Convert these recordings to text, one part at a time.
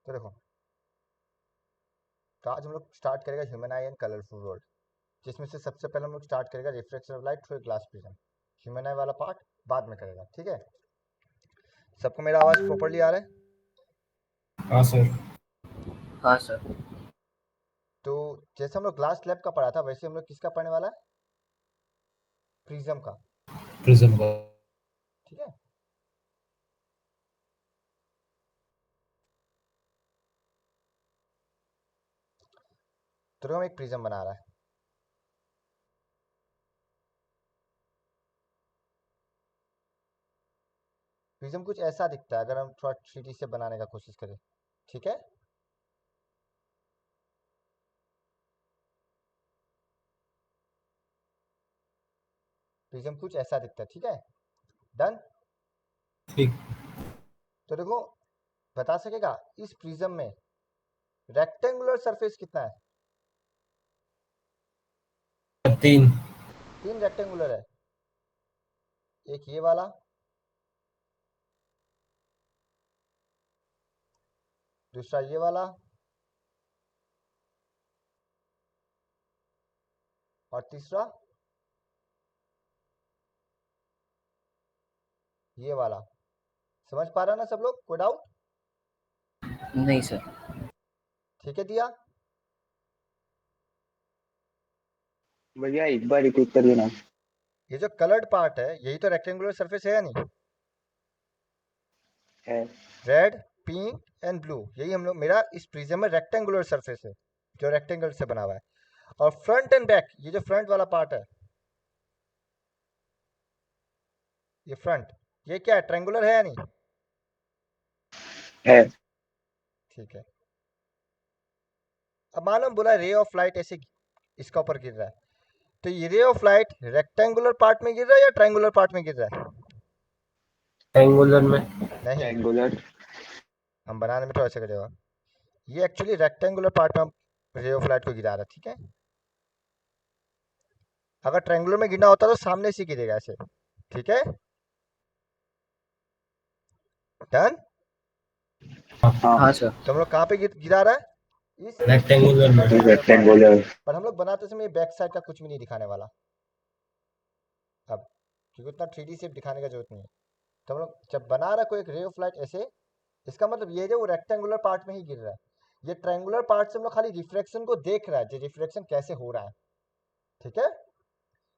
तो देखो, तो आज हम लोग स्टार्ट करेगा human I and colourful world, जिसमें से सबसे पहले हम लोग स्टार्ट करेगा reflection of light through glass prism. Human आई वाला पार्ट बाद में करेगा, ठीक है। सबको मेरा आवाज प्रॉपर्ली आ रहा है? हाँ सर। हाँ सर। तो जैसे हम लोग ग्लास स्लैब का पढ़ा था, वैसे हम लोग किसका पढ़ने वाला है? प्रिज्म का, प्रिज्म का। ठीक है। तो हम एक प्रिज्म बना रहा है। प्रिज्म कुछ ऐसा दिखता है अगर हम थोड़ा 3D से बनाने का कोशिश करें, ठीक है। प्रिज्म कुछ ऐसा दिखता है, ठीक है। डन। ठीक। तो देखो, बता सकेगा इस प्रिज्म में रेक्टेंगुलर सरफेस कितना है? 3। 3 रेक्टेंगुलर है। एक ये वाला, दूसरा ये वाला, और तीसरा ये वाला। समझ पा रहा ना सब लोग? कोई डाउट? नहीं सर। ठीक है दिया। भैया एक बार रिपीट कर देना। ये जो कलर्ड पार्ट है यही तो रेक्टेंगुलर सरफेस है या नहीं? है। रेड, पिंक एंड ब्लू, यही हम लोग, मेरा इस प्रिज्म में रेक्टेंगुलर सरफेस है जो रेक्टेंगल से बना हुआ है। और फ्रंट एंड बैक, ये जो फ्रंट वाला पार्ट है, ये फ्रंट, ये क्या है? ट्रायंगुलर है या नहीं? है। ठीक है। अब मालूम बोला रे ऑफ लाइट ऐसे इसका ऊपर गिर रहा है, तो ये ray of light rectangular part में गिर रहा है या ट्रायंगुलर पार्ट में गिर रहा है? ट्रायंगुलर में। नहीं, ट्रायंगुलर। हम बनाने में थोड़ा सा करेगा। ये एक्चुअली रेक्टेंगुलर पार्ट में हम रे ऑफ लाइट को गिरा रहा है, ठीक है। अगर ट्रायंगुलर में गिरना होता तो सामने से गिरेगा ऐसे, ठीक है। डन। हाँ। हाँ सर। तो हम लोग कहाँ पे गिरा रहा है? इस रेक्टेंगुलर में। रेक्टेंगुलर पार्ट में। रेक्टेंगुलर। पर हम लोग बनाते समय बैक साइड का कुछ भी नहीं दिखाने वाला अब, क्योंकि उतना 3D शेप दिखाने का जरूरत नहीं है। तो हम लोग जब बना रहा कोई एक रे ऑफ लाइट ऐसे, इसका मतलब ये जो वो रेक्टेंगुलर पार्ट में ही गिर रहा है। ये ट्रायंगुलर पार्ट से हम लोग खाली रिफ्लेक्शन को देख रहा है, जो रिफ्लेक्शन कैसे हो रहा है, ठीक है।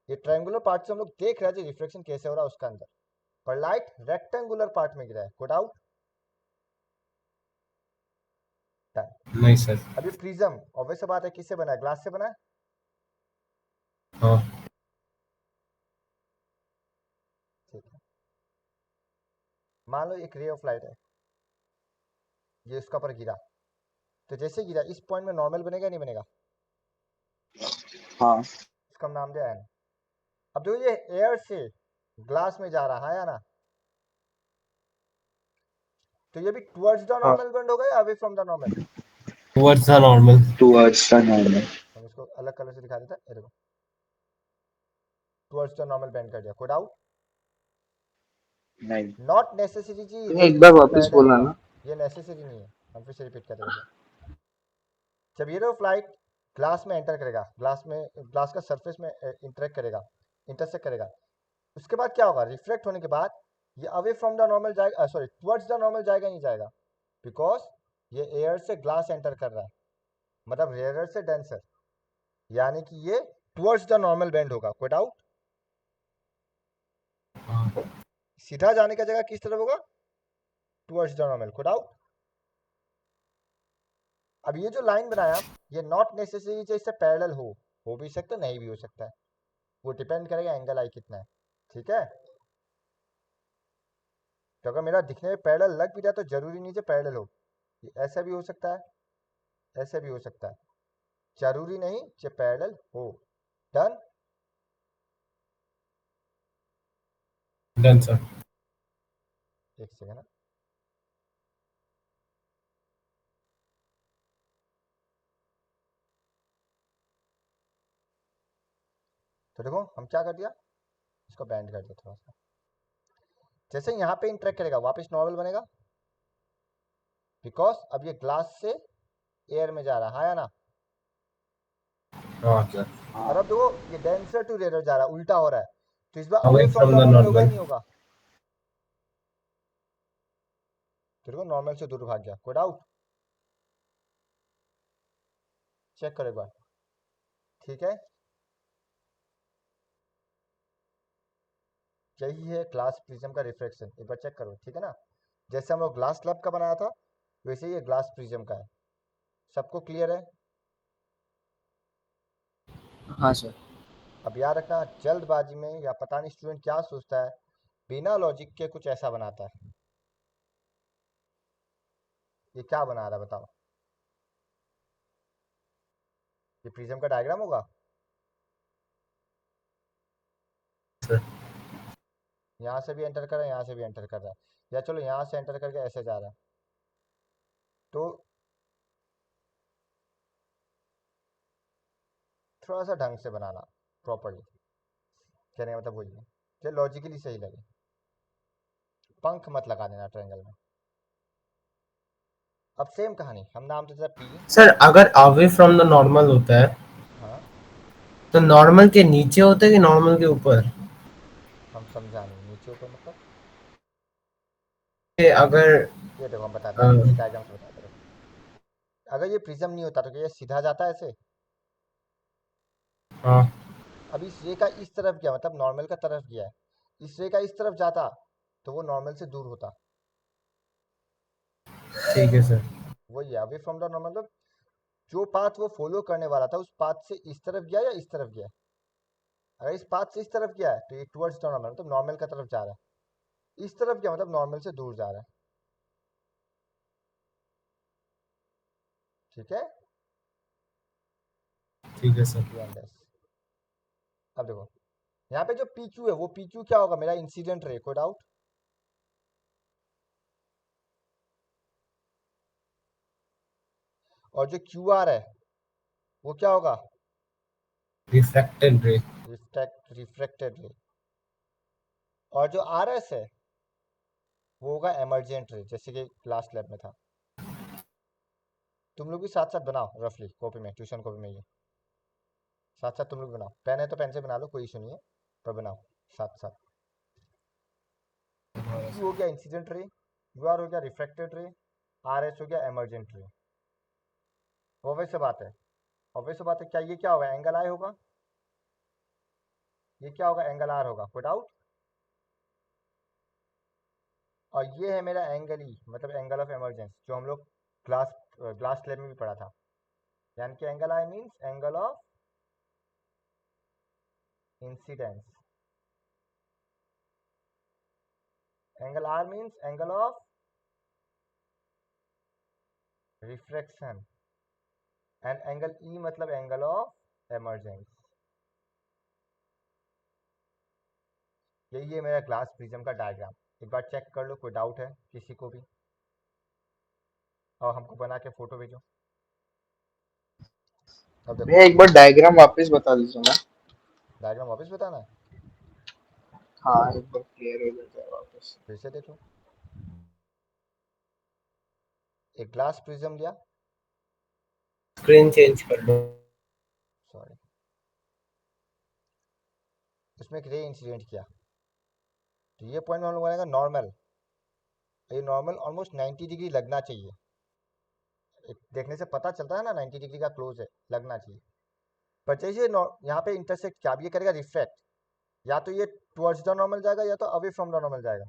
ये ट्रायंगुलर पार्ट से हम लोग देख रहे हैं जो रिफ्लेक्शन कैसे हो रहा है उसका अंदर, पर लाइट रेक्टेंगुलर पार्ट में गिरा है। Good out. नहीं सर। अभी प्रिज्म ऑब्वियस बात है किससे बना है? ग्लास से बना है। हाँ। ठीक है। मान लो एक रे ऑफ लाइट है, ये इसका ऊपर गिरा, तो जैसे गिरा इस पॉइंट में नॉर्मल बनेगा नहीं बनेगा? हाँ। इसका हम नाम दिया एन। अब जो ये एयर से ग्लास में जा रहा है या ना, तो ये भी टुवर्ड्स द हाँ। नॉर्मल बेंड होगा या away from the normal? Towards the normal. Towards the normal. हम इसको अलग कलर से दिखा देते हैं, ये देखो, टुवर्ड्स द नॉर्मल बेंड कर दिया। कोई डाउट? नहीं। नॉट नेसेसरी जी एक बार इससे वापस पैरेलल बोलना होगा, ना। ये नेसेसरी नहीं है। हम फिर से रिपीट करते हैं। जब ये फ्लाइट ग्लास में एंटर करेगा, ग्लास का सरफेस में इंटरेक्ट करेगा, इंटरसेक्ट करेगा, उसके बाद क्या होगा? रिफ्लेक्ट होने के बाद ये अवे फ्रॉम द नॉर्मल जाएगा, सॉरी टुवर्ड्स द नॉर्मल जाएगा नहीं जाएगा? बिकॉज ये एयर से ग्लास एंटर कर रहा है, मतलब रेयर से डेंसर, यानी कि ये टुवर्ड्स द नॉर्मल बेंड होगा। कोई डाउट? सीधा जाने का जगह किस तरफ होगा? Towards the normal. कोई डाउट? अब ये जो लाइन बनाया, ये नॉट नेसेसरी इससे पैरेलल हो भी सकता है, नहीं भी हो सकता है, वो डिपेंड करेगा एंगल आई कितना है, ठीक है। तो अगर मेरा दिखने में पैरेलल लग भी रहा तो जरूरी नहीं है पैरेलल हो, ये ऐसा भी हो सकता है, ऐसे भी हो सकता है, जरूरी नहीं कि पैरेलल हो। डन। Done sir. एक सेकेंड ना। तो देखो हम क्या कर दिया, इसको बैंड कर दिया थोड़ा सा। जैसे यहाँ पे इंटरेक्ट करेगा वापस नॉर्मल बनेगा, बिकॉज अब ये ग्लास से एयर में जा रहा है या ना। हाँ सर। और अब देखो ये डेंसर टू रेयर जा रहा है, उल्टा हो रहा है, तो इस बार away away from from the the normal होगा या नॉर्मल। नहीं होगा। तेरे को नॉर्मल से दूर भाग गया, कोई डाउट। चेक करो एक बार, ठीक है। यही है ग्लास प्रिज्म का रिफ्लेक्शन, एक बार चेक करो, ठीक है ना। जैसे हम लोग ग्लास स्लैब का बनाया था वैसे ही ये ग्लास प्रिज्म का है। सबको क्लियर है। हाँ सर। अब याद रखना, जल्दबाजी में या पता नहीं स्टूडेंट क्या सोचता है, बिना लॉजिक के कुछ ऐसा बनाता है। ये क्या बना रहा है बताओ। ये प्रिज्म का डायग्राम होगा। सर यहाँ से भी एंटर कर रहा है, यहाँ से भी एंटर कर रहा है, या चलो यहाँ से एंटर करके ऐसे जा रहा है। तो थोड़ा सा ढंग से बनाना प्रॉपरली, कहने का मतलब वही है जो लॉजिकली सही लगे। पंख मत लगा देना ट्रायंगल में। अब सेम कहानी, हम नाम देते हैं पी। सर अगर अवे फ्रॉम द नॉर्मल होता है हाँ, तो नॉर्मल के नीचे होता है कि नॉर्मल के ऊपर? हम समझा नहीं, नीचे ऊपर मतलब। कि अगर ये देखो हम बताते अ, हैं, इसी डायग्राम से बताते हैं। अगर ये प्रिज्म नहीं होता तो क्या ये सीधा जाता है ऐसे। हाँ अब इस रे का इस तरफ गया, मतलब नॉर्मल का तरफ गया है, इस रे का इस तरफ जाता तो वो नॉर्मल से दूर होता। ठीक है सर। वही है अवे फ्रॉम द नॉर्मल, मतलब जो पाथ वो फॉलो करने वाला था उस पाथ से इस तरफ गया या इस तरफ गया। अगर इस पाथ से इस तरफ गया है तो ये टुवर्ड्स द नॉर्मल, मतलब नॉर्मल का तरफ जा रहा है। इस तरफ गया मतलब नॉर्मल से दूर जा रहा है, ठीक है। ठीक है सर। ये अंडर। अब देखो यहाँ पे जो पी क्यू है वो पी क्यू क्या होगा, मेरा इंसिडेंट रे, कोई डाउट। और जो क्यू आर है वो क्या होगा, रिफ्रैक्टेड रे। रिफ्रेक्टेड रे। और जो आर एस है वो होगा एमरजेंट रे, जैसे कि लास्ट लैब में था। तुम लोग भी साथ साथ बनाओ रफली कॉपी में, ट्यूशन कॉपी में, ये साथ साथ तुम लोग बनाओ। पेन है तो पेन से बना लो, कोई इशू नहीं है, पर बनाओ साथ साथ। क्यू हो गया इंसिडेंट रे, यू आर हो गया रिफ्रेक्टेड रे, आर एस हो गया एमरजेंट रे। ऑब्वियस बात है, ऑब्वियस बात है। क्या ये क्या होगा, एंगल आई होगा। ये क्या होगा, एंगल आर होगा, कोई डाउट। और ये है मेरा एंगल ई, मतलब एंगल ऑफ इमरजेंस, जो हम लोग ग्लास ग्लास स्लैब में भी पढ़ा था। यानी कि angle I means angle of incidence, angle R means angle of refraction, and angle E मतलब एंगल ऑफ इमरजेंस। यही है मेरा ग्लास प्रिज्म का डायग्राम। एक बार चेक कर लो, कोई डाउट है किसी को भी, और हमको बना के फोटो भेजो। अब देखो भैया एक बार डायग्राम वापस बता दीजिए ना। डायग्राम वापस बताना है, हाँ एक बार क्लियर हो जाए वापस। फिर से देख लो। एक ग्लास प्रिज्म लिया, स्क्रीन चेंज कर लो। सॉरी, उसमें एक रे इंसिडेंट किया, तो ये पॉइंट में हम लोग बनाएगा नॉर्मल। ये नॉर्मल ऑलमोस्ट 90 डिग्री लगना चाहिए, देखने से पता चलता है ना 90 डिग्री का क्लोज है, लगना चाहिए। पर जैसे यहाँ पे इंटरसेक्ट क्या, अब ये करेगा रिफ्रैक्ट, या तो ये टुवर्ड्स द नॉर्मल जाएगा या तो अवे फ्रॉम द नॉर्मल जाएगा।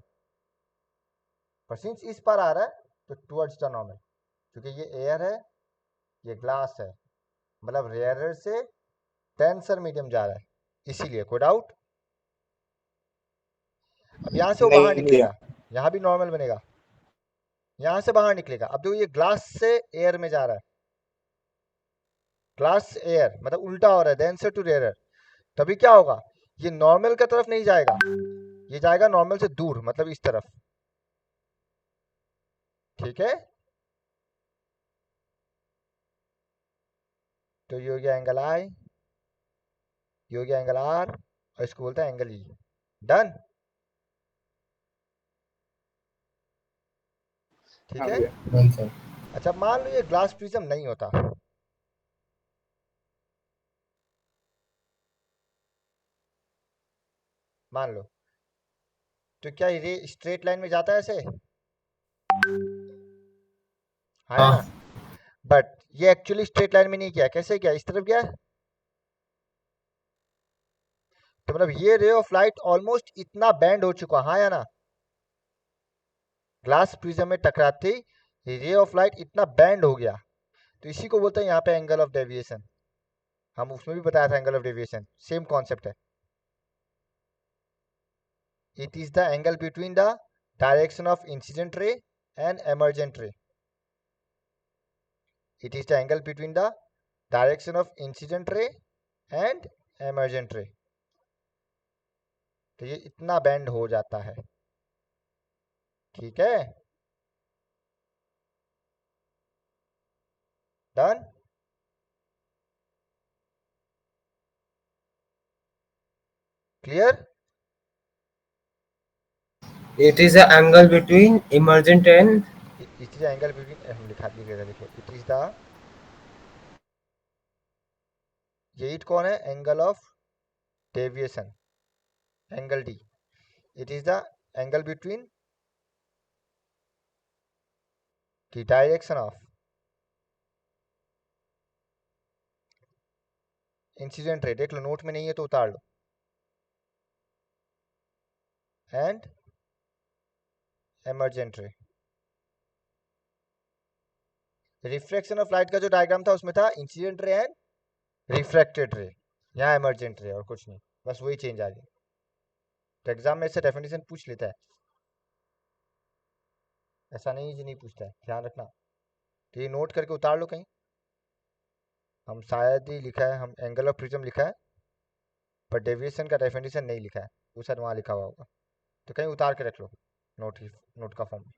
पर सिंस इस पर आ रहा है तो टुवर्ड्स द नॉर्मल, क्योंकि ये एयर है ये ग्लास है, मतलब रेयरर से डेंसर मीडियम जा रहा है, इसीलिए। कोई डाउट। अब यहाँ से वो बाहर नहीं भैया। निकलेगा, यहाँ भी नॉर्मल बनेगा, यहाँ से बाहर निकलेगा। अब देखो ये ग्लास से एयर में जा रहा है, ग्लास एयर मतलब उल्टा हो रहा है, डेंसर टू रेयरर। तभी क्या होगा, ये नॉर्मल की तरफ नहीं जाएगा, ये जाएगा नॉर्मल से दूर, मतलब इस तरफ, ठीक है। तो ये हो गया एंगल आई, ये हो गया एंगल आर, और इसको बोलते हैं एंगल ई। डन। ठीक हाँ है। भैया। हाँ सर। अच्छा मान लो ये ग्लास प्रिज्म नहीं होता, मान लो, तो क्या ये स्ट्रेट लाइन में जाता है ऐसे? हाँ या हाँ ना? बट ये एक्चुअली स्ट्रेट लाइन में नहीं गया, कैसे गया? इस तरफ गया। तो मतलब ये रे ऑफ लाइट ऑलमोस्ट इतना बैंड हो चुका, हाँ या ना? ग्लास प्रिज्म में टकराते ही रे ऑफ लाइट इतना बैंड हो गया, तो इसी को बोलते हैं यहाँ पे एंगल ऑफ डेविएशन। हम उसमें भी बताया था angle of deviation, same concept है। It is the angle between the direction of incident ray and emergent ray. It is the angle between the direction of incident ray and emergent ray. तो ये इतना band हो जाता है, ठीक है। Done. Clear. it is the angle between emergent and it is the angle between, हम लिखा लिख देते, लिख लो, इट इज द, ये इट कौन है? Angle of deviation, angle D. It is the angle between the direction of incident रे, देख लो नोट में नहीं है तो उतार लो, एंड एमर्जेंट रे। रिफ्रैक्शन ऑफ लाइट का जो डायग्राम था उसमें था इंसिडेंट रे एंड रिफ्रैक्टेड रे, यहाँ एमर्जेंट रे, और कुछ नहीं, बस वही चेंज आ गया। तो एग्जाम में इससे डेफिनेशन पूछ लेता है, ऐसा नहीं जी नहीं पूछता है, ध्यान रखना। तो ये नोट करके उतार लो कहीं। हम शायद ही लिखा है, हम एंगल ऑफ प्रिज्म लिखा है, पर डेविएशन का डेफिनेशन नहीं लिखा है, वो शायद वहाँ लिखा हुआ होगा, तो कहीं उतार के रख लो नोट का फॉर्म में,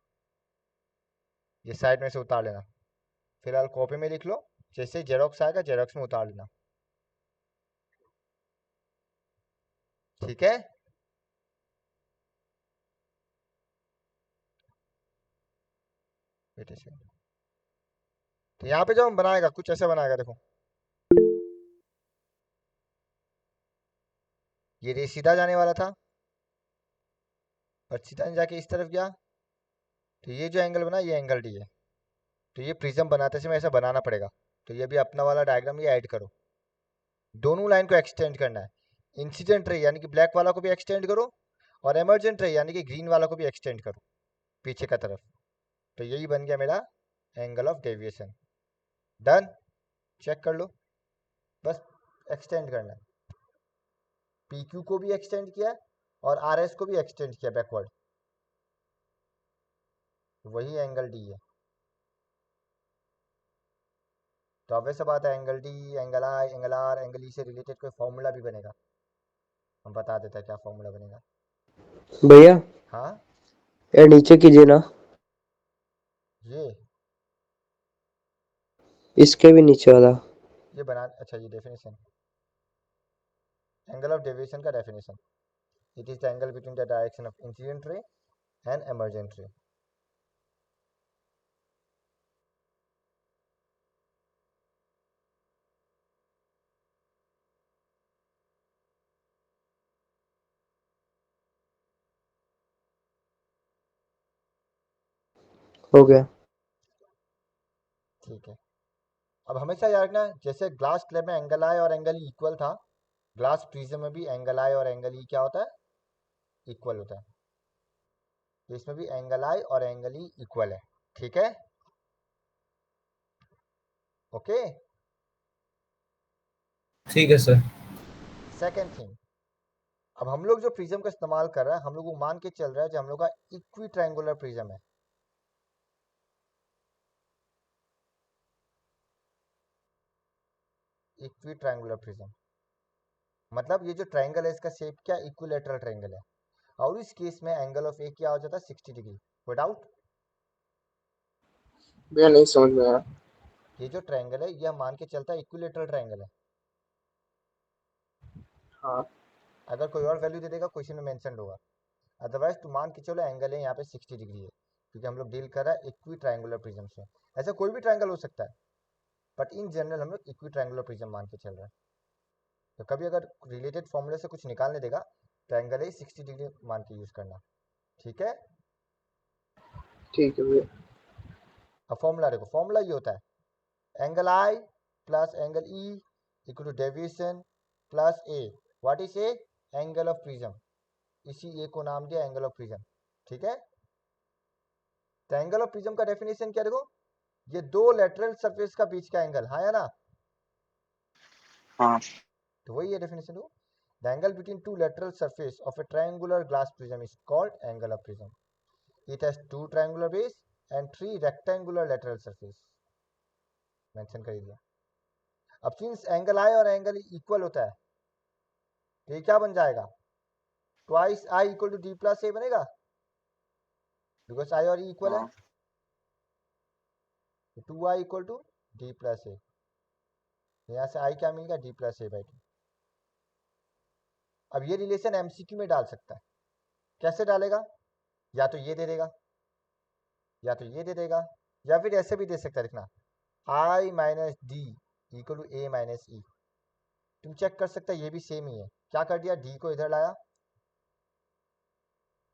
ये साइड में से उतार लेना। फिलहाल कॉपी में लिख लो, जैसे जेरोक्स आएगा जेरोक्स में उतार लेना, ठीक है। Wait second. तो यहाँ पे जब हम बनाएगा कुछ ऐसा बनाएगा, देखो ये रे सीधा जाने वाला था और सीधा नहीं जाके इस तरफ गया, तो ये जो एंगल बना ये एंगल डी है। तो ये प्रिज्म बनाते समय ऐसा बनाना पड़ेगा। तो ये भी अपना वाला डायग्राम ये ऐड करो, दोनों लाइन को एक्सटेंड करना है। इंसिडेंट रे यानी कि ब्लैक वाला को भी एक्सटेंड करो, और एमर्जेंट रे यानी कि ग्रीन वाला को भी एक्सटेंड करो पीछे का तरफ। तो यही बन गया मेरा angle of deviation. Done. Check कर लो, बस एक्सटेंड करना है। पी क्यू को भी एक्सटेंड किया और आर एस को भी एक्सटेंड किया बैकवर्ड, वही एंगल डी है। तो अब वैसे बात है, angle D, angle I, angle R, angle E से रिलेटेड कोई फॉर्मूला भी बनेगा, हम बता देते हैं क्या फॉर्मूला बनेगा। भैया हाँ यार नीचे कीजिए ना, ये इसके भी नीचे वाला। ये बना, अच्छा ये डेफिनेशन, एंगल ऑफ डेविएशन का definition, it is the angle between the direction of incident ray and emergent रे। हो गया। ठीक है। अब हमेशा याद रखना, जैसे ग्लास स्लैब में एंगल आई और एंगल ई इक्वल था, ग्लास प्रिज्म में भी एंगल आई और एंगल ई क्या होता है? इक्वल होता है। तो इसमें भी एंगल आई और एंगल ई इक्वल है, ठीक है। ओके। ठीक है सर। सेकेंड थिंग, अब हम लोग जो प्रिज्म का इस्तेमाल कर रहे हैं, हम लोग को मान के चल रहा है जो हम लोग का इक्वी ट्रायंगुलर प्रिज्म है। इक्वी ट्रायंगुलर प्रिज्म मतलब ये जो ट्रायंगल है इसका शेप क्या? इक्विलेटरल ट्रायंगल है, और इस केस में एंगल ऑफ ए क्या हो जाता है? 60 डिग्री। कोई डाउट? भैया नहीं समझ में आया। ये जो ट्रायंगल है ये हम मान के चलता है इक्विलेटरल ट्रायंगल है। हाँ अगर कोई और वैल्यू दे देगा क्वेश्चन में मेंशन होगा, अदरवाइज तू मान के चलो एंगल है यहाँ पे 60 डिग्री है, क्योंकि हम लोग डील कर रहे हैं इक्वी ट्रायंगुलर प्रिज्म से। ऐसा कोई भी ट्रायंगल हो सकता है, बट इन जनरल हम लोग इक्वी ट्रायंगुलर प्रिज्म मान के चल रहे हैं। तो कभी अगर रिलेटेड फॉर्मूले से कुछ निकालने देगा तो एंगल ए 60 डिग्री मान के यूज करना, ठीक है। ठीक है भैया। अब फॉर्मूला देखो, फॉर्मूला ये होता है angle I plus angle E equal to deviation plus A. What is A? Angle of prism. इसी ए को नाम दिया एंगल ऑफ प्रिज्म, ठीक है। तो एंगल ऑफ प्रिज्म का डेफिनेशन क्या देखो, ये दो लेटरल सरफेस का बीच का एंगल, हाँ या ना? हाँ तो वही है डेफिनेशन। हो the angle between two lateral surface of a triangular glass prism is called angle of prism. It has two triangular base and three rectangular lateral surface. Mention कर दिया। अब सिंस एंगल आई और एंगल इक्वल होता है तो ये क्या बन जाएगा? Twice I equal to D plus A बनेगा, बिकॉज आई और ई इक्वल है। हाँ 2i equal to D plus A. यहाँ से आई क्या मिल गया? D plus A by 2। अब ये रिलेशन एमसीक्यू में डाल सकता है। कैसे डालेगा? या तो ये दे देगा, या तो ये दे देगा, या फिर ऐसे भी दे सकता है। देखना I minus D equal to A minus E. तुम चेक कर सकते ये भी सेम ही है। क्या कर दिया? डी को इधर लाया,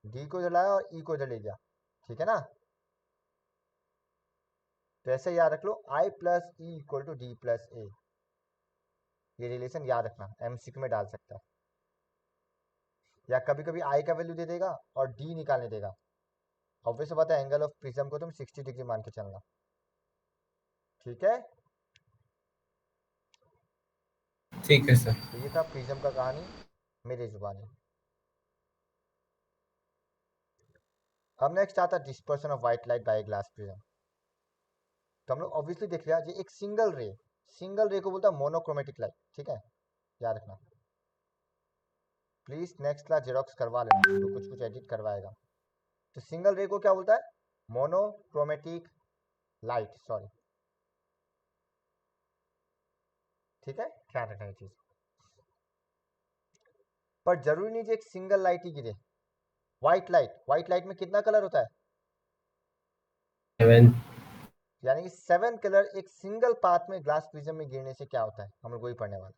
डी को इधर लाया और ई को इधर ले गया, ठीक है ना। तो ऐसे याद रख लो I plus E equal to D plus A. ये रिलेशन याद रखना, एमसीक्यू में डाल सकता है। या कभी कभी आई का वैल्यू दे देगा और डी निकालने देगा। ऑब्वियस बात है एंगल ऑफ प्रिज्म को तुम 60 डिग्री मान के चलना, ठीक है। ठीक है सर। तो ये था प्रिज्म का कहानी मेरी जुबानी। अब नेक्स्ट आता है dispersion of white light by glass prism. तो हम लोग ऑब्वियसली देख लिया ये एक सिंगल रे को बोलता है मोनोक्रोमेटिक लाइट, ठीक है, याद रखना। प्लीज नेक्स्ट क्लास जेरोक्स करवा लेना, तो कुछ कुछ एडिट करवाएगा। तो सिंगल रे को क्या बोलता है? मोनोक्रोमेटिक लाइट, सॉरी, ठीक है, ख्याल रखना ये चीज। पर जरूरी नहीं एक सिंगल लाइट ही गिरे। व्हाइट लाइट में कितना कलर होता है? 7। यानी कि 7 कलर एक सिंगल पाथ में ग्लास प्रिज्म में गिरने से क्या होता है, हम लोग वही पढ़ने वाले।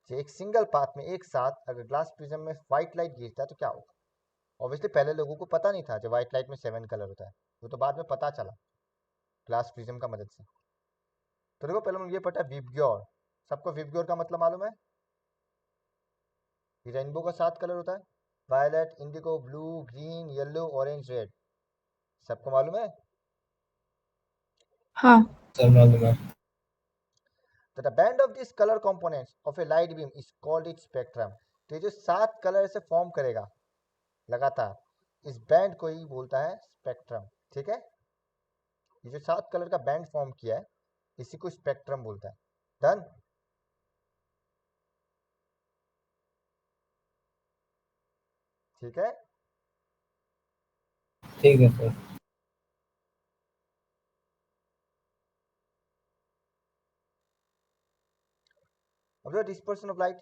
एक सिंगल पाथ में एक साथ अगर ग्लास प्रिज्म में व्हाइट लाइट गिरता है तो क्या होगा? ऑब्वियसली पहले लोगों को पता नहीं था जो व्हाइट लाइट में 7 कलर होता है, वो तो बाद में पता चला ग्लास प्रिज्म का मदद से। तो देखो पहले हम ये पढ़ा विबग्योर। सबको विबग्योर का मतलब मालूम है? रेनबो का 7 कलर होता है, violet, indigo, blue, green, yellow, orange, red. सबको मालूम है? हाँ सर मालूम है। तो the band of this colour components of a light beam is called it spectrum. तो ये जो 7 कलर से फॉर्म करेगा लगातार, इस बैंड को ही बोलता है स्पेक्ट्रम, ठीक है। ये जो 7 कलर का बैंड फॉर्म किया है इसी को स्पेक्ट्रम बोलता है। डन? ठीक है। ठीक है सर। अब जो dispersion of light,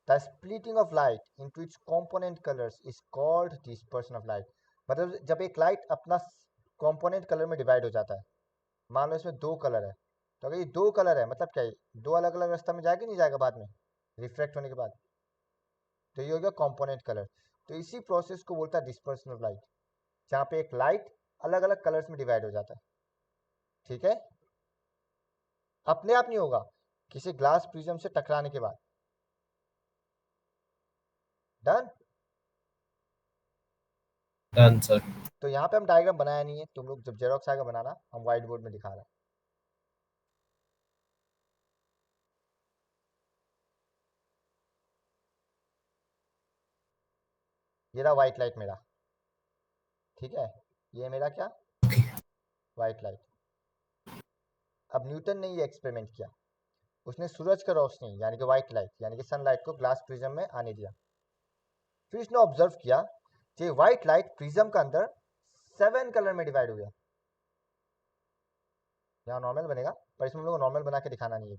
the splitting of light into its component colours is called dispersion of light. मतलब जब एक लाइट अपना कंपोनेंट कलर में डिवाइड हो जाता है, मान लो इसमें 2 कलर है, तो अगर ये 2 कलर है मतलब क्या है? 2 अलग अलग रास्ता में जाएगा नहीं जाएगा बाद में रिफ्लेक्ट होने के बाद? तो ये हो गया कंपोनेंट कलर। तो इसी प्रोसेस को बोलता है डिस्पर्शन ऑफ लाइट, जहाँ पे एक लाइट अलग अलग कलर्स में डिवाइड हो जाता है, ठीक है। अपने आप नहीं होगा, किसी ग्लास प्रिज्म से टकराने के बाद। डन? Done sir. तो यहाँ पे हम डायग्राम बनाया नहीं है, तुम लोग जब जेरोक्स आएगा बनाना, हम व्हाइट बोर्ड में दिखा रहे हैं। ये रहा व्हाइट लाइट मेरा, ठीक है। ये मेरा क्या? White light. अब न्यूटन ने ये एक्सपेरिमेंट किया, उसने सूरज का रोशनी यानी कि व्हाइट लाइट यानी कि सनलाइट को ग्लास प्रिज्म में आने दिया। फिर उसने ऑब्जर्व किया कि व्हाइट लाइट प्रिज्म का अंदर 7 कलर में डिवाइड हो गया। यहाँ नॉर्मल बनेगा पर इसमें हम लोग नॉर्मल बना के दिखाना नहीं है,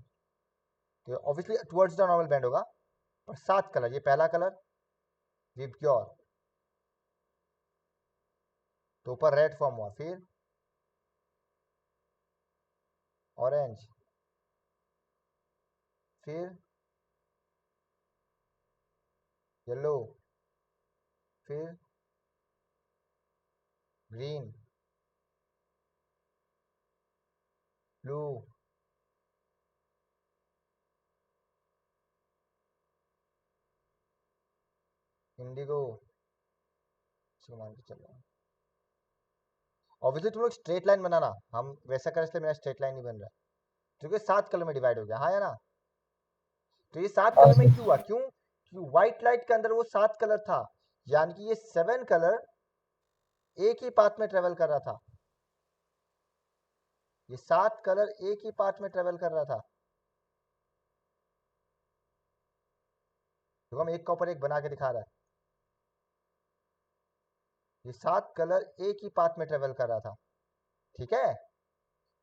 तो obviously towards the normal band होगा। पर 7 कलर, ये पहला कलर विबग्योर, तो ऊपर रेड फॉर्म हुआ, फिर ऑरेंज, फिर येलो, फिर ग्रीन, ब्लू, इंडिगो, इसको मान के चल रहा है। ऑब्वियसली तुम लोग स्ट्रेट लाइन बनाना, हम वैसा कर इसलिए मेरा स्ट्रेट लाइन नहीं बन रहा है क्योंकि 7 कलर में डिवाइड हो गया, हाँ या ना। तो ये 7 हाँ कलर में सर। क्यों हुआ, क्यों व्हाइट लाइट के अंदर वो 7 कलर था, यानी कि ये 7 कलर एक ही पाथ में ट्रेवल कर रहा था, ये 7 कलर एक ही पाथ में ट्रेवल कर रहा था। तो हम एक का ऊपर एक बना के दिखा रहा है, ये 7 कलर एक ही पाथ में ट्रेवल कर रहा था, ठीक है।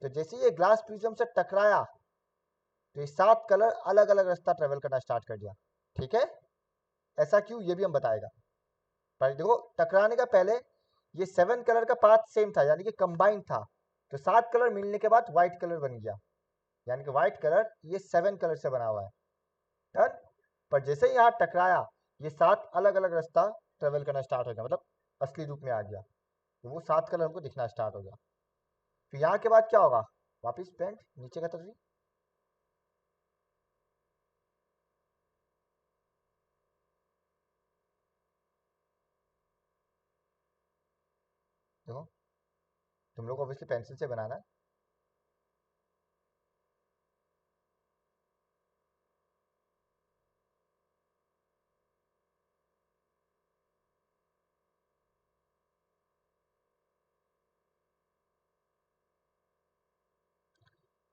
तो जैसे ये ग्लास प्रिज्म से टकराया तो ये 7 कलर अलग अलग रास्ता ट्रेवल करना स्टार्ट कर दिया, ठीक है। ऐसा क्यों ये भी हम बताएगा, पर देखो टकराने का पहले ये 7 कलर का पाथ सेम था, यानी कि कंबाइंड था। तो 7 कलर मिलने के बाद व्हाइट कलर बन गया, यानी कि व्हाइट कलर ये 7 कलर से बना हुआ है, डन। पर जैसे ही यहाँ टकराया ये 7 अलग अलग रास्ता ट्रेवल करना स्टार्ट हो गया, मतलब असली रूप में आ गया, तो वो 7 कलर हमको दिखना स्टार्ट हो गया। फिर यहाँ के बाद क्या होगा, वापिस पेंट नीचे का तस्वीर, देखो तुम लोग ऑब्वियसली पेंसिल से बनाना है।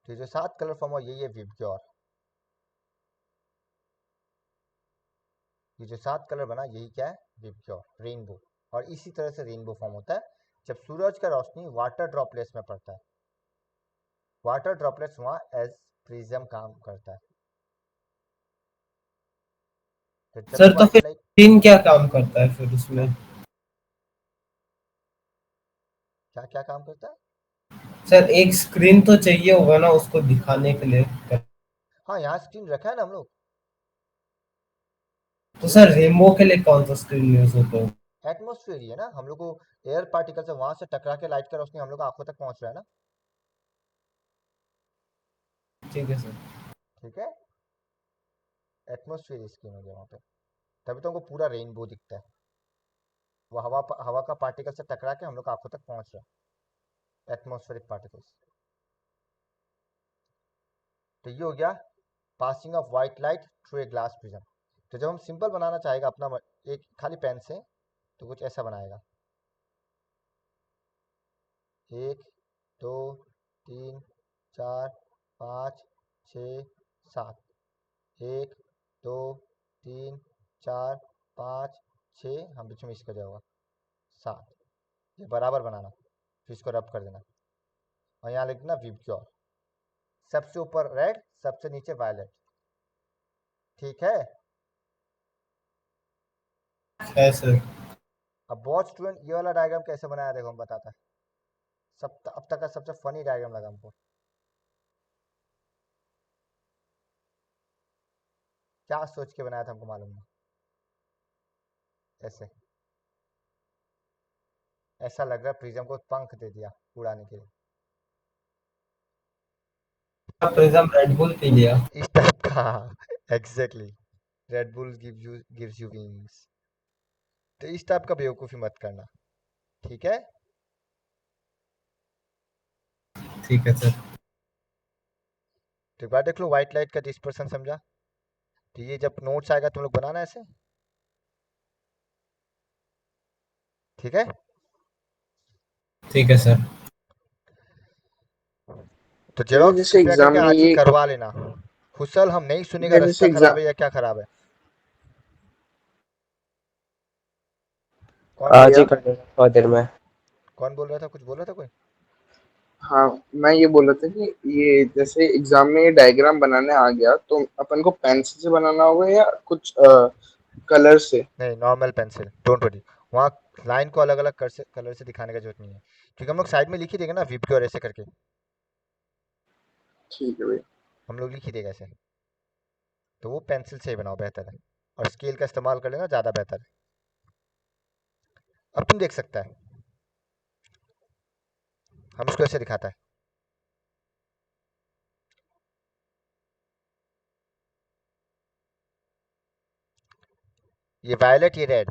तो ये जो 7 कलर फॉर्म हुआ यही है विबग्योर, ये जो 7 कलर बना यही क्या है, विबग्योर, रेनबो। और इसी तरह से रेनबो फॉर्म होता है जब सूरज का रोशनी वाटर ड्रॉपलेट्स में पड़ता है, वाटर ड्रॉपलेट्स वहाँ एज प्रिज्म काम करता है। तो जब सर भी तो व्हाइट फिर लाइट, स्क्रीन क्या काम करता है फिर उसमें? क्या क्या काम करता है, सर एक स्क्रीन तो चाहिए होगा ना उसको दिखाने के लिए। हाँ यहाँ स्क्रीन रखा है ना हम लोग, तो सर रेनबो के लिए कौन सा स्क्रीन यूज होता है? एटमोस्फेयर ही है ना, हम लोग को एयर पार्टिकल से वहां से टकरा के लाइट का रोशनी हम लोग आंखों तक पहुंच रहा है ना, ठीक है सर। ठीक है। एटमोस्फेयर स्क्रीन हो गया वहाँ पे, तभी तो हमको पूरा रेनबो दिखता है, वो हवा का पार्टिकल से टकरा के हम लोग आंखों तक पहुंच रहा है, एटमोस्फेरिक पार्टिकल्स। तो ये हो गया passing of white light through a glass prism. तो जब हम सिंपल बनाना चाहेगा अपना एक खाली पेन से, तो कुछ ऐसा बनाएगा, 1 2 3 4 5 6 7, 1 2 3 4 5 6, हम बीच में इसका दिया होगा 7, ये बराबर बनाना, फिर इसको रब कर देना और यहाँ लिख देना विबग्योर, सबसे ऊपर रेड सबसे नीचे वायलेट, ठीक है। है सर। अब बहुत स्टूडेंट ये वाला डायग्राम कैसे बनाया देखो हम बताता है, सब अब तक का सबसे फनी डायग्राम लगा हमको, क्या सोच के बनाया था हमको मालूम नहीं, ऐसे ऐसा लग रहा है प्रिज्म को पंख दे दिया उड़ाने के लिए, प्रिज्म रेड बुल पी लिया। इस टाइप का exactly, red bull gives you wings. तो इस टाइप का बेवकूफ़ी मत करना, ठीक है। ठीक है सर। तो एक बार देख लो व्हाइट लाइट का डिस्पर्सन समझा, तो ये जब नोट्स आएगा तुम लोग बनाना ऐसे, ठीक है। ठीक है सर। तो भैया जेरोक्स जैसे कृपया एग्जाम करके में आज ही ये करवा लेना, हुसल हम नहीं सुनेगा भैया जैसे रास्ता खराब एग्जाम, है या क्या खराब है, कौन बोल आज रहा ही था, कर देना थोड़ी देर में। कौन बोल रहा था, कुछ बोल रहा था कोई। हाँ मैं ये बोल रहा था कि ये जैसे एग्जाम में ये डायग्राम बनाने आ गया तो अपन को पेंसिल से बनाना होगा या कुछ कलर से? नहीं नॉर्मल पेंसिल, डोंट वरी, वहाँ लाइन को अलग अलग कलर से दिखाने का जरूरत नहीं है, क्योंकि हम लोग साइड में लिख ही देंगे ना विप और ऐसे करके, ठीक है भैया। हम लोग लिख ही देगा ऐसे। तो वो पेंसिल से ही बनाओ, बेहतर है, और स्केल का इस्तेमाल कर लेना, ज़्यादा बेहतर है। अब तुम देख सकता है, हम इसको ऐसे दिखाता है, ये वायलेट ये रेड,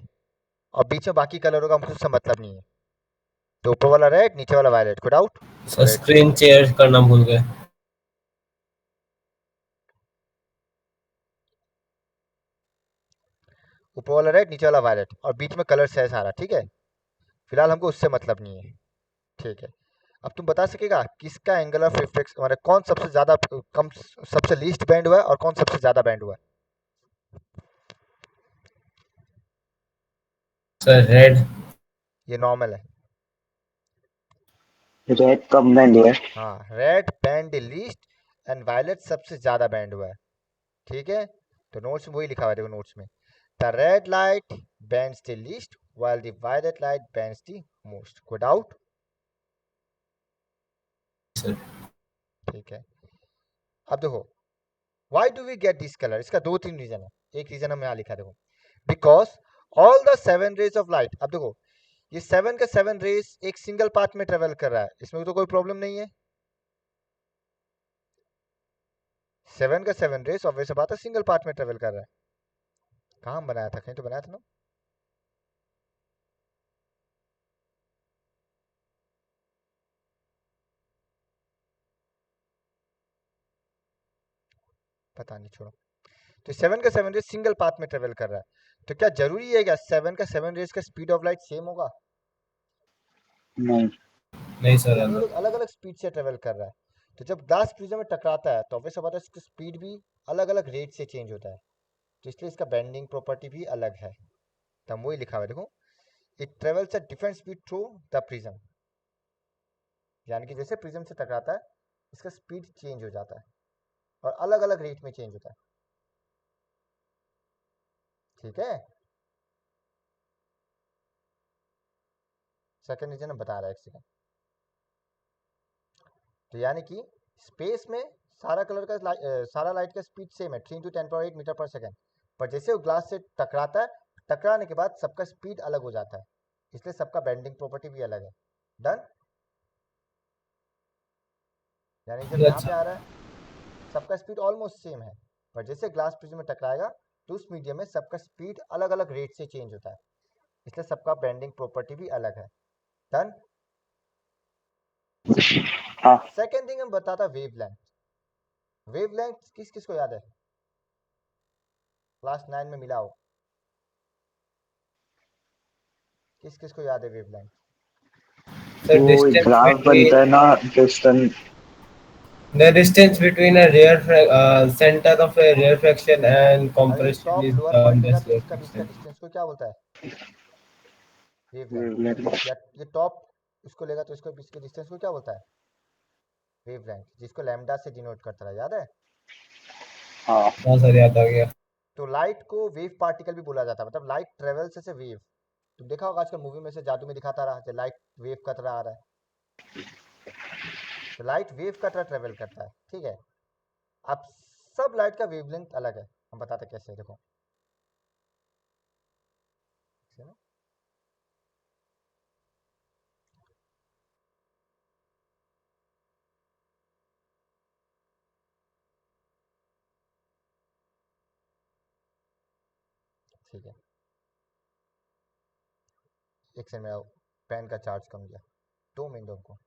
और बीच में बाकी कलरों का हमको उससे मतलब नहीं है। तो ऊपर वाला रेड, नीचे वाला violet, code out. Sir screen share करना भूल गए। ऊपर वाला रेड, नीचे वाला वायलेट, और बीच में कलर है सारा, ठीक है। फिलहाल हमको उससे मतलब नहीं है, ठीक है। अब तुम बता सकेगा किसका एंगल ऑफ रिफ्लेक्शन, हमारे कौन सबसे ज्यादा कम, सबसे लीस्ट बैंड हुआ है और कौन सबसे ज्यादा बैंड हुआ है? Sir red. ये नॉर्मल है। रेड कम बैंड हुआ है। हाँ, red bend least and violet सबसे ज्यादा बैंड हुआ है, ठीक है। तो नोट्स में वही लिखा हुआ है, देखो नोट्स में, the red light bands the least while the violet light bends the most, good out। Sir ठीक है। अब देखो, why do we get this color, इसका 2-3 रीजन है। एक रीजन हम यहाँ लिखा, देखो, because all the 7 rays of light, अब देखो ये 7 का 7 रेस एक सिंगल पाथ में ट्रेवल कर रहा है, इसमें तो कोई प्रॉब्लम नहीं है। 7 का 7 रेस ऑब्वियस बात है सिंगल पाथ में ट्रेवल कर रहा है। कहाँ बनाया था, कहीं तो बनाया था ना। पता नहीं, छोड़ो। तो 7 का 7 रेस सिंगल पाथ में ट्रेवल कर रहा है, तो क्या जरूरी है क्या 7 का 7 रेस का स्पीड ऑफ लाइट सेम होगा? नहीं, नहीं सर, यानी ये अलग। लोग अलग अलग स्पीड से ट्रेवल कर रहा है। तो जब ग्लास प्रिज्म में टकराता है तो ऑब्वियस बात है इसकी स्पीड भी अलग अलग रेट से चेंज होता है, तो इसलिए इसका बेंडिंग प्रॉपर्टी भी अलग है। तो वही लिखा हुआ है, देखो, it travels at different speed through the prism, यानी कि जैसे प्रिज्म से टकराता है इसका स्पीड चेंज हो जाता है और अलग अलग रेट में चेंज होता है, ठीक है। सेकंड रीजन हम बता रहा है, एक सेकंड। तो यानी कि स्पेस में सारा कलर का सारा लाइट का स्पीड सेम है, 3 × 10⁸ मीटर पर सेकंड, पर जैसे वो ग्लास से टकराता है, टकराने के बाद सबका स्पीड अलग हो जाता है, इसलिए सबका बेंडिंग प्रॉपर्टी भी अलग है। डन। यानी जब यहाँ पे अच्छा आ रहा है सबका स्पीड ऑलमोस्ट सेम है, पर जैसे ग्लास प्रिज्म में टकराएगा तो उस मीडियम में सबका स्पीड अलग अलग रेट से चेंज होता है, इसलिए सबका बेंडिंग प्रॉपर्टी भी अलग है। डन। हाँ। सेकेंड थिंग हम बताता वेवलेंथ। वेवलेंथ किस किस को याद है, क्लास 9 में मिला हो, किस किस को याद है वेवलेंथ? सर वो डिस्टेंस ग्राफ बनता है बिटवीन, ना, distance. the distance between a center of a rarefaction and अगर ये compression top is lower point लेगा this तो इसका बीच का rarefaction। डिस्टेंस को क्या बोलता है, वेवलेंथ। या ये टॉप इसको लेगा तो इसको बीच के डिस्टेंस को क्या बोलता है, वेवलेंथ, जिसको लैम्डा से डिनोट करता है, याद है। हाँ। हाँ सर, याद आ गया। तो लाइट को वेव पार्टिकल भी बोला जाता है, मतलब light travels as a wave. तुम देखा होगा आजकल मूवी में से जादू में दिखाता रहा, जब लाइट वेव का तरह आ रहा है, तो लाइट वेव का तरह ट्रेवल करता है, ठीक है। अब सब लाइट का वेवलेंथ अलग है, हम बताते कैसे हैं, देखो, ठीक है। एक सेकंड मेरा पेन का चार्ज कम गया, 2 मिनट दो हमको।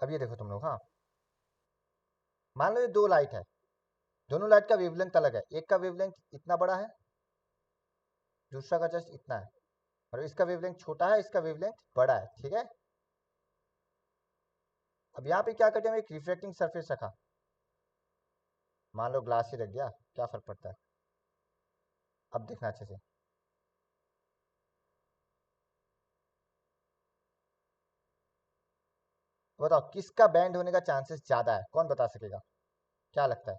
अब ये देखो तुम लोग, हाँ, मान लो ये 2 लाइट है, दोनों लाइट का वेवलेंथ अलग है, एक का वेवलेंथ इतना बड़ा है, दूसरा का जस्ट इतना है, और इसका वेवलेंथ छोटा है, इसका वेवलेंथ बड़ा है, ठीक है। अब यहाँ पे क्या करते हैं, एक रिफ्लेक्टिंग सरफेस रखा, मान लो ग्लास ही रख दिया, क्या फर्क पड़ता है। अब देखना अच्छे से, बताओ किसका बैंड होने का चांसेस ज्यादा है, कौन बता सकेगा, क्या लगता है,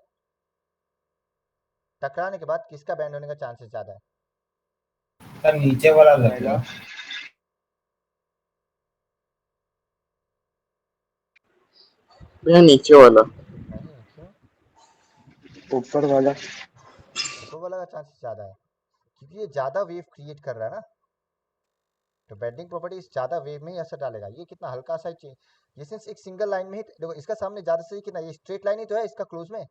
टकराने के बाद किसका बैंड होने का चांसेस ज्यादा है? सर नीचे वाला लग पहला रहा भैया नीचे वाला। नहीं क्यों? ऊपर वाला ऊपर वाला का चांसेस ज़्यादा है क्योंकि ये ज़्यादा वेव क्रिएट कर रहा है ना, तो बेंडिंग प्रॉपर्टी ज़्यादा वेव में ही असर डालेगा। ये कितना हल्का सा चेंज, ये सिंस एक सिंगल लाइन में ही देखो, इसका सामने ज़्यादा से कितना, ये स्ट्रेट लाइन ही तो है इसका क्लोज में,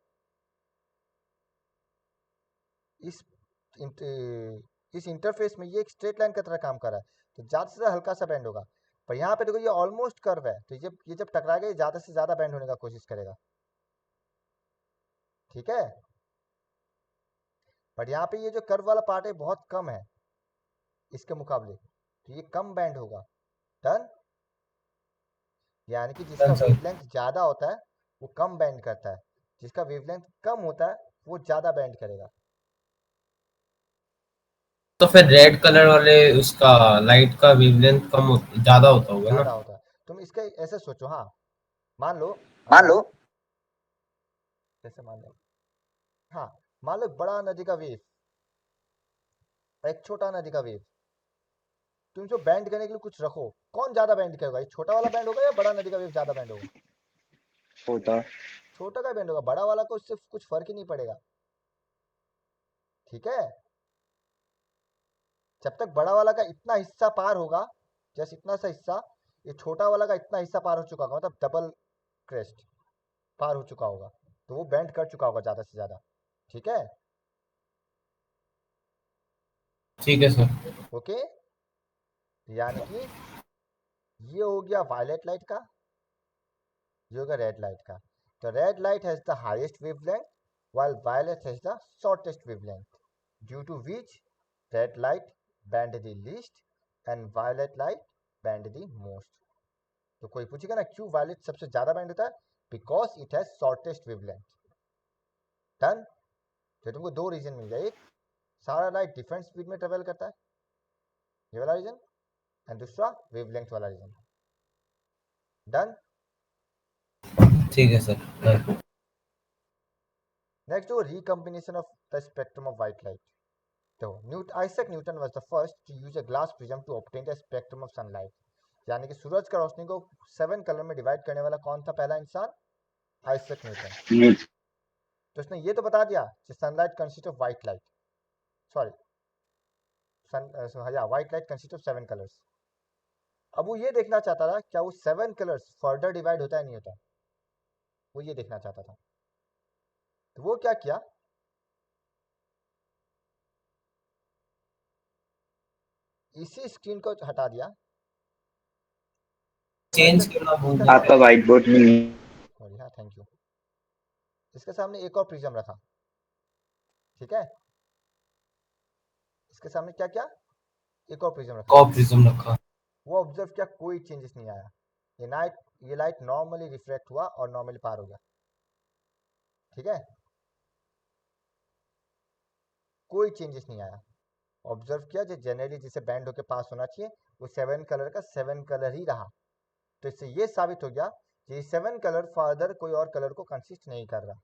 इस इस इंटरफेस में ये एक स्ट्रेट लाइन की तरह काम कर रहा है, तो ज़्यादा से ज़्यादा हल्का सा बैंड होगा। पर यहाँ पे देखो ये ऑलमोस्ट कर्व है, तो ये जब टकराएगा ये ज़्यादा से ज़्यादा बैंड होने का कोशिश करेगा, ठीक है। बट यहाँ पे ये जो कर्व वाला पार्ट है बहुत कम है इसके मुकाबले, तो ये कम बैंड होगा। डन, यानी कि जिसका डन सर। वेवलेंथ ज़्यादा होता है वो कम बैंड करता है, जिसका वेवलेंथ कम होता है वो ज़्यादा बैंड करेगा। तो फिर रेड कलर वाले उसका लाइट का वेवलेंथ ज्यादा होता होगा ना? ज़्यादा होता है। तुम इसका ऐसे सोचो, हाँ मान लो कैसे मान लो, हाँ मान लो एक बड़ा नदी का वेव और एक छोटा नदी का वेव, तुम जो बैंड करने के लिए कुछ रखो, कौन ज़्यादा बैंड करेगा, ये छोटा वाला बैंड होगा या बड़ा नदी का वेव ज़्यादा बैंड होगा? छोटा छोटा का बैंड होगा, बड़ा वाला को उससे कुछ फर्क ही नहीं पड़ेगा, ठीक है। जब तक बड़ा वाला का इतना हिस्सा पार होगा, जैसे इतना सा हिस्सा, ये छोटा वाला का इतना हिस्सा पार हो चुका होगा, मतलब डबल क्रेस्ट पार हो चुका होगा, तो वो बैंड कर चुका होगा ज़्यादा से ज़्यादा, ठीक है। ठीक है सर। ओके, यानी कि ये हो गया वायलेट लाइट का, ये होगा रेड लाइट का। तो red light has the highest wavelength while violet has the shortest wavelength, due to which red light bend the least and violet light bend the most. तो कोई पूछेगा ना क्यों वायलेट सबसे ज्यादा बैंड होता है, because it has shortest wavelength. Done, तो तुमको दो रीजन मिल गया, एक सारा लाइट डिफरेंट स्पीड में ट्रेवल करता है, ये वाला रीजन, एंड दूसरा वेवलेंथ वाला रीजन। डन, ठीक है सर, डन। नेक्स्ट हो recombination of the spectrum of white light. तो Isaac Newton was the first to use a glass prism to obtain the spectrum of sunlight, यानी कि सूरज का रोशनी को 7 कलर में डिवाइड करने वाला कौन था पहला इंसान? Isaac Newton. न्यूट तो उसने ये तो बता दिया कि sunlight consist of white light, sorry या white light consist of 7 colours. अब वो ये देखना चाहता था क्या वो 7 कलर्स फर्दर डिवाइड होता है नहीं होता, वो ये देखना चाहता था। तो वो क्या किया, इसी स्क्रीन को हटा दिया, चेंज करना भूल इसका आपका व्हाइट बोर्ड नहीं सॉरी हाँ थैंक यू, इसके सामने एक और प्रिज्म रखा, ठीक है। इसके सामने क्या क्या, एक और प्रिज्म रखा, कॉप प्रिज्म रखा। वो ऑब्जर्व किया, कोई चेंजेस नहीं आया, ये लाइट नॉर्मली रिफ्लेक्ट हुआ और नॉर्मली पार हो गया, ठीक है, कोई चेंजेस नहीं आया। ऑब्जर्व किया जो जनरली जिसे बैंड होके पास होना चाहिए वो 7 कलर का 7 कलर ही रहा, तो इससे ये साबित हो गया कि 7 कलर फर्दर कोई और कलर को कंसिस्ट नहीं कर रहा,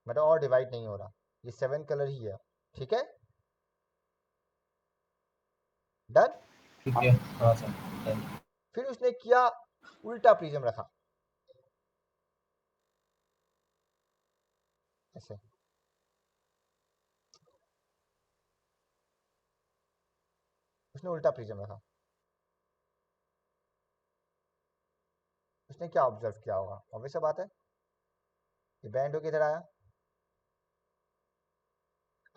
मतलब और डिवाइड नहीं हो रहा, ये 7 कलर ही है, ठीक है। डन, ठीक है, हाँ सर, डन। फिर उसने किया उल्टा प्रिज्म रखा, ऐसे उसने उल्टा प्रिज्म रखा। उसने क्या ऑब्जर्व किया होगा, ऑब्वियस बात है, ये बैंड होके इधर आया,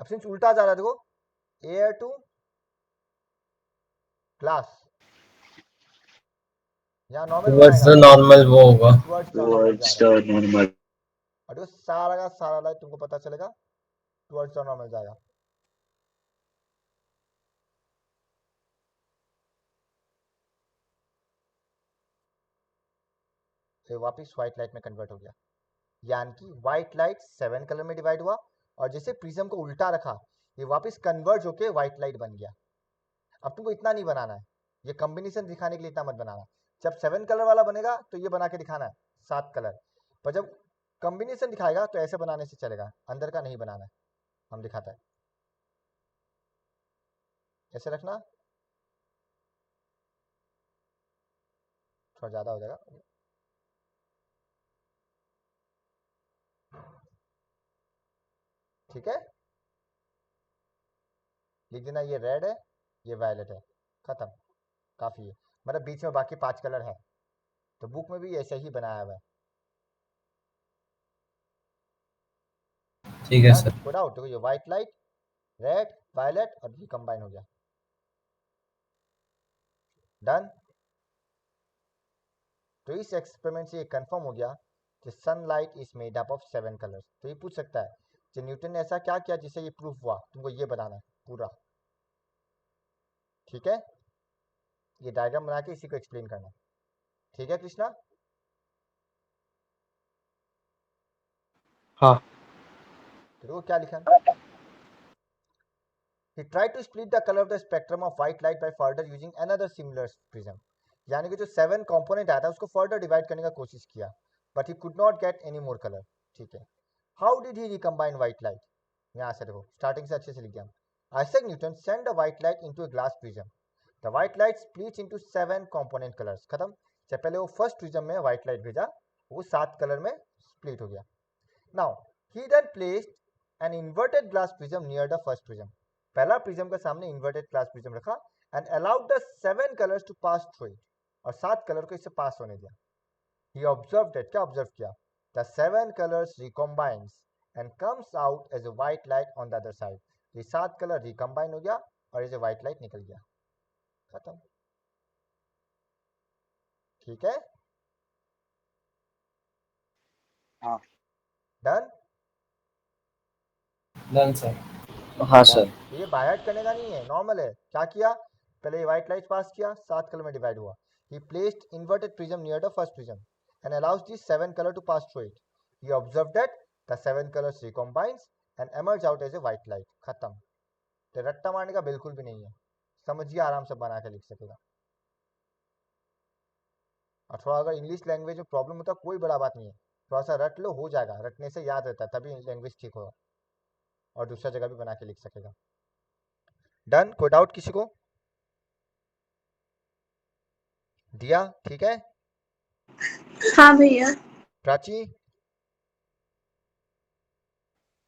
अब सिंस उल्टा जा रहा है, देखो एयर टू ग्लास, यहाँ नॉर्मल टुवर्ड्स द बनाएगा, नॉर्मल वो होगा। टुवर्ड्स द नॉर्मल जा टुवर्ड्स रहा है, द नॉर्मल और जो सारा का सारा लाइट तुमको पता चलेगा टुवर्ड्स द नॉर्मल जाएगा। फिर वापस व्हाइट लाइट में कन्वर्ट हो गया, यानी कि व्हाइट लाइट 7 कलर में डिवाइड हुआ, और जैसे प्रिज्म को उल्टा रखा ये वापस कन्वर्ज होके व्हाइट लाइट बन गया। अब तुमको इतना नहीं बनाना है, ये कॉम्बिनेशन दिखाने के लिए इतना मत बनाना, जब 7 कलर वाला बनेगा तो ये बना के दिखाना है 7 कलर, पर जब कॉम्बिनेशन दिखाएगा तो ऐसे बनाने से चलेगा, अंदर का नहीं बनाना है, हम दिखाता है कैसे रखना, थोड़ा ज़्यादा हो जाएगा। ठीक है, लिख देना ये रेड है, ये वायलेट है, खत्म, काफ़ी है। मतलब बीच में बाकी 5 कलर है, तो बुक में भी ऐसे ही बनाया हुआ है। ठीक है सर। कोड आउट, देखो ये व्हाइट लाइट, रेड, वायलेट और ये कंबाइन हो गया। डन। तो इस एक्सपेरिमेंट से ये कंफर्म हो गया कि sunlight is made up of 7 colours. तो ये पूछ सकता है कि न्यूटन ने ऐसा क्या किया जिससे ये प्रूफ हुआ, तुमको ये बताना है पूरा। ठीक है, ये डायग्राम बना के इसी को एक्सप्लेन करना। ठीक है कृष्णा। हाँ। तो देखो क्या लिखा, he tried to split the color of the spectrum of white light by further using another similar prism। यानी कि जो 7 कंपोनेंट आया था उसको फर्दर डिवाइड करने का कोशिश किया, but he could not get any more colour. ठीक है, how did he recombine white light, यहाँ से देखो स्टार्टिंग से अच्छे से लिख दिया। Isaac Newton send the white light into a glass prism, the white light splits into 7 component colours. खत्म। जब पहले वो फर्स्ट प्रिज्म में व्हाइट लाइट भेजा, वो 7 कलर में स्प्लिट हो गया। Now he then placed an inverted glass prism near the first prism, पहला प्रिज्म के सामने इन्वर्टेड ग्लास प्रिज्म रखा, and allowed the 7 colours to pass through it, और 7 कलर को इससे पास होने दिया। ही ऑब्जर्व्ड दैट, क्या ऑब्जर्व किया, the 7 colours recombines and comes out as a white light on the other side. ये 7 colour recombine हो गया और एज अ व्हाइट लाइट निकल गया। खत्म। ठीक है, हाँ डन। Done sir. हाँ सर। तो ये बाय हार्ट करने का नहीं है, नॉर्मल है। क्या किया, पहले ये व्हाइट लाइट पास किया, 7 कलर में डिवाइड हुआ। He placed inverted prism near the first prism and allows this 7 colour to pass through it. He observe that the 7 colours recombines and emerge out as a white light. खत्म। तो रट्टा मारने का बिल्कुल भी नहीं है, समझिए, आराम से बना के लिख सकेगा। और थोड़ा अगर इंग्लिश लैंग्वेज में प्रॉब्लम होता है कोई बड़ा बात नहीं है, थोड़ा सा रट लो, हो जाएगा, रटने से याद रहता है, तभी लैंग्वेज ठीक होगा और दूसरा जगह भी बना के लिख सकेगा। डन। कोई डाउट किसी को? दिया, ठीक है। हाँ भैया। प्राची,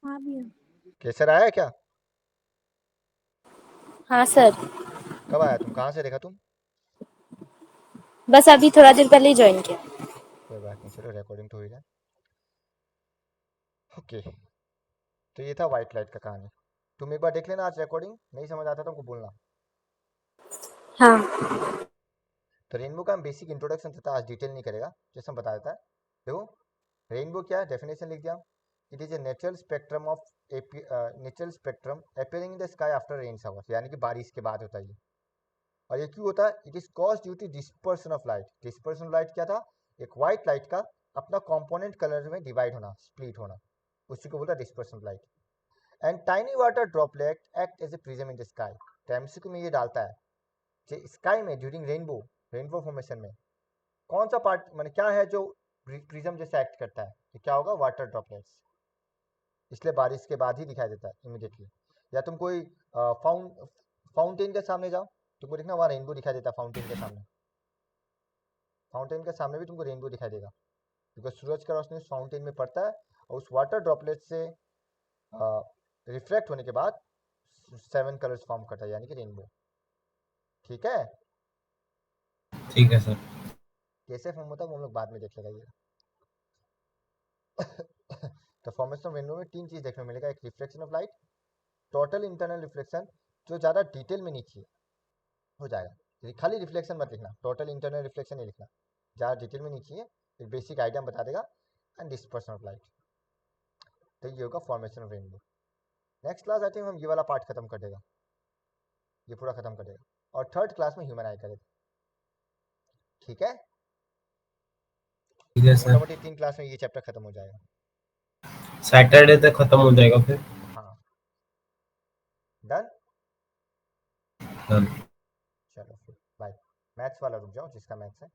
हाँ भैया। केसर आया है क्या? हाँ सर, कब आया, तुम कहाँ से देखा तुम? बस अभी थोड़ा देर पहले ही ज्वाइन किया। कोई बात नहीं, चलो रिकॉर्डिंग तो हो ही जाए। ओके, तो ये था व्हाइट लाइट का कहानी। तुम एक बार देख लेना आज रिकॉर्डिंग, नहीं समझ आता तुमको बोलना। हाँ। तो रेनबो का हम बेसिक इंट्रोडक्शन देता, आज डिटेल नहीं करेगा, जैसे हम बता देता है। देखो रेनबो क्या है, डेफिनेशन लिख दिया। It is a natural spectrum of natural spectrum appearing in the sky after rain shower, यानी कि बारिश के बाद होता है ये। और ये क्यों होता है, it is cause due to dispersion of light. Dispersion of light क्या था, एक व्हाइट लाइट का अपना कंपोनेंट कलर में डिवाइड होना, स्प्लिट होना, उसी को बोलता है dispersion of light. And tiny water droplet act as a prism in the sky. तो एमसीक्यू में ये डालता है कि स्काई में ड्यूरिंग रेनबो, रेनबो फॉर्मेशन में कौन सा पार्ट, माने क्या है जो प्रिज्म जैसे एक्ट करता है, तो क्या होगा, वाटर ड्रॉपलेट्स। इसलिए बारिश के बाद ही दिखाई देता है इमीडिएटली। या तुम कोई फाउंटेन के सामने जाओ, तुमको देखना वहाँ रेनबो दिखाई देता है। फाउंटेन के सामने, फाउंटेन के सामने भी तुमको रेनबो दिखाई देगा, क्योंकि सूरज का रोशनी उस फाउंटेन में पड़ता है और उस वाटर ड्रॉपलेट से रिफ्लेक्ट होने के बाद 7 कलर्स फॉर्म करता है, यानी कि रेनबो। ठीक है, ठीक है सर। कैसे फॉर्म होता है वो हम लोग बाद में देख लेगा ये। तो फॉर्मेशन ऑफ रेनबो में 3 चीज देखने को मिलेगा, एक reflection of light, total internal reflection, जो ज़्यादा डिटेल में नहीं चाहिए, हो जाएगा, खाली रिफ्लेक्शन मत लिखना, टोटल इंटरनल रिफ्लेक्शन नहीं लिखना, ज़्यादा डिटेल में नहीं चाहिए, एक बेसिक आइडिया बता देगा, एंड डिस्पर्सन ऑफ लाइट। तो ये होगा formation of rainbow. Next class I think हम ये वाला पार्ट खत्म कर देगा, ये पूरा खत्म कर देगा, और थर्ड क्लास में ह्यूमन आई करेगा। ठीक है, ठीक है सर। मोटामोटी 3 क्लास में ये चैप्टर खत्म हो जाएगा। सैटरडे तक खत्म हो जाएगा फिर। हाँ, डन। डन। चलो फिर बाय। मैथ्स वाला रुक जाओ, जिसका मैथ्स है।